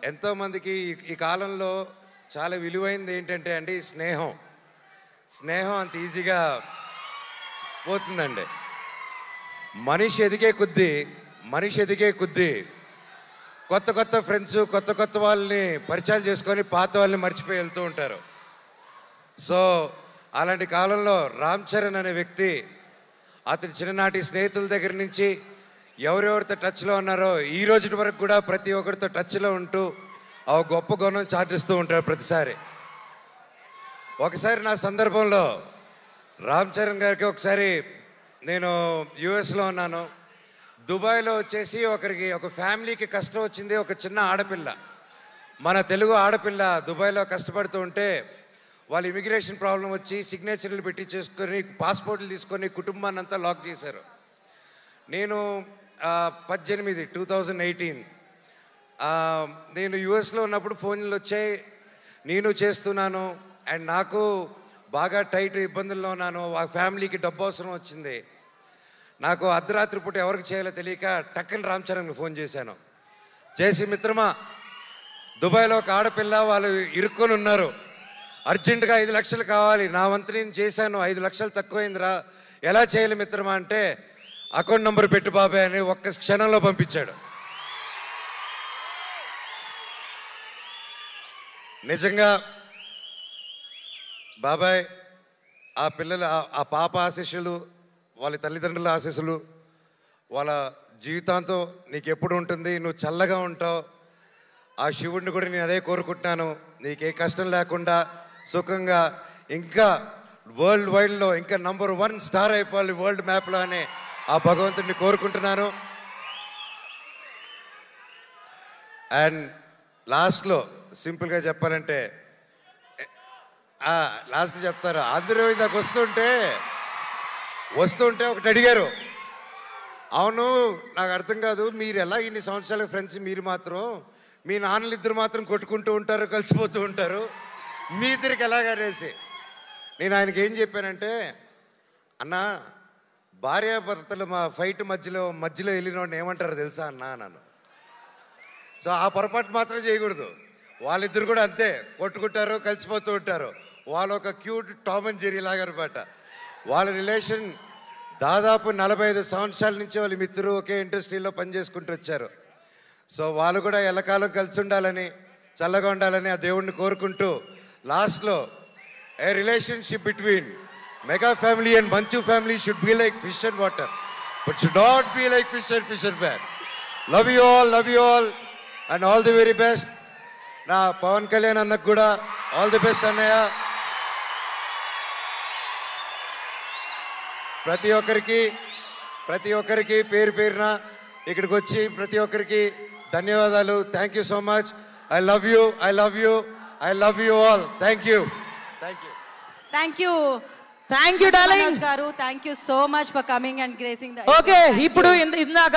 ఎంతో మందికి ఈ కాలంలో చాలా విలువైనది ఏంటంటే అండి స్నేహం. స్నేహం అంత ఈజీగా పోతుందండి. మనిషి ఎదిగే కొద్దీ కొత్త కొత్త ఫ్రెండ్స్, కొత్త కొత్త వాళ్ళని పరిచయాలు చేసుకొని పాత వాళ్ళని మర్చిపోయి వెళ్తూ ఉంటారు. సో అలాంటి కాలంలో రామ్ చరణ్ అనే వ్యక్తి అతని చిన్ననాటి స్నేహితుల దగ్గర నుంచి ఎవరెవరితో టచ్లో ఉన్నారో ఈ రోజు వరకు కూడా ప్రతి ఒక్కరితో టచ్లో ఉంటూ ఆ గొప్ప గుణం చాటిస్తూ ఉంటారు ప్రతిసారి. ఒకసారి నా సందర్భంలో రామ్ చరణ్ గారికి ఒకసారి నేను యుఎస్లో ఉన్నాను. దుబాయ్లో వచ్చేసి ఒక ఫ్యామిలీకి కష్టం వచ్చింది. ఒక చిన్న ఆడపిల్ల, మన తెలుగు ఆడపిల్ల దుబాయ్లో కష్టపడుతూ ఉంటే వాళ్ళు ఇమిగ్రేషన్ ప్రాబ్లం వచ్చి సిగ్నేచర్లు పెట్టి చేసుకొని పాస్పోర్ట్లు తీసుకొని కుటుంబాన్ని అంతా లాక్ చేశారు. నేను 2018 నేను యుఎస్లో ఉన్నప్పుడు ఫోన్లు వచ్చాయి. నేను చేస్తున్నాను అండ్ నాకు బాగా టైట్ ఇబ్బందుల్లో ఉన్నాను. ఆ ఫ్యామిలీకి డబ్బు అవసరం వచ్చింది. నాకు అర్ధరాత్రి పూట ఎవరికి చేయాలో తెలియక టక్కని రామ్ చరణ్కి ఫోన్ చేశాను. చేసి, మిత్రమా, దుబాయ్లో ఒక ఆడపిల్ల వాళ్ళు ఇరుక్కొని ఉన్నారు, అర్జెంటుగా 5 లక్షలు కావాలి, నా వంతు నేను చేశాను, 5 లక్షలు తక్కువైందిరా, ఎలా చేయాలి మిత్రమా అంటే, అకౌంట్ నెంబర్ పెట్టు బాబాయ్ అని ఒక్క క్షణంలో పంపించాడు. నిజంగా బాబాయ్ ఆ పిల్లలు, ఆ పాప ఆశీస్సులు, వాళ్ళ తల్లిదండ్రుల ఆశీస్సులు వాళ్ళ జీవితాంతం నీకు ఎప్పుడు ఉంటుంది, నువ్వు చల్లగా ఉంటావు. ఆ శివుడిని కూడా నేను అదే కోరుకుంటున్నాను, నీకే కష్టం లేకుండా సుఖంగా ఇంకా వరల్డ్ వైడ్లో ఇంకా నంబర్ 1 స్టార్ అయిపోవాలి వరల్డ్ మ్యాప్లో అని ఆ భగవంతుడిని కోరుకుంటున్నాను. అండ్ లాస్ట్లో సింపుల్గా చెప్పాలంటే, లాస్ట్ చెప్తారు, అందరూ ఇందాక వస్తుంటే ఒకటి అడిగారు, అవును నాకు అర్థం కాదు, మీరు ఎలా ఇన్ని సంవత్సరాల ఫ్రెండ్స్, మీరు మాత్రం మీ నాన్నలు ఇద్దరు మాత్రం కొట్టుకుంటూ ఉంటారు, కలిసిపోతూ ఉంటారు, మీ ఇద్దరికి ఎలాగనేసి నేను ఆయనకి ఏం చెప్పానంటే, అన్న భార్యాభర్తలు మా ఫైట్ మధ్యలో వెళ్ళిన వాడిని ఏమంటారు తెలుసా అన్న నన్ను. సో ఆ పొరపాటు మాత్రం చేయకూడదు. వాళ్ళిద్దరు కూడా అంతే, కొట్టుకుంటారు, కలిసిపోతూ ఉంటారు. వాళ్ళు ఒక క్యూట్ టామ్ అండ్ జెర్రీ లాగా అనమాట. వాళ్ళ రిలేషన్ దాదాపు 45 సంవత్సరాల నుంచి వాళ్ళ మిత్రులు ఒకే ఇండస్ట్రీలో పనిచేసుకుంటూ వచ్చారు. సో వాళ్ళు కూడా ఎల్లకాలం కలిసి ఉండాలని, చల్లగా ఉండాలని ఆ దేవుడిని కోరుకుంటూ లాస్ట్లో, a relationship between mega family and Manchu family should be like fish and water, but should not be like fish and ban. Love you all and all the very best. నా పవన్ కళ్యాణ్ అన్నకు కూడా ఆల్ ది బెస్ట్ అన్నయ్య. ప్రతి ఒక్కరికి పేరు పేరున ఇక్కడికి వచ్చి ప్రతి ఒక్కరికి ధన్యవాదాలు. Thank you so much. I love you all. Thank you darling గారు. Thank you so much for coming and gracing the. Okay, ఇప్పుడు ఇందాక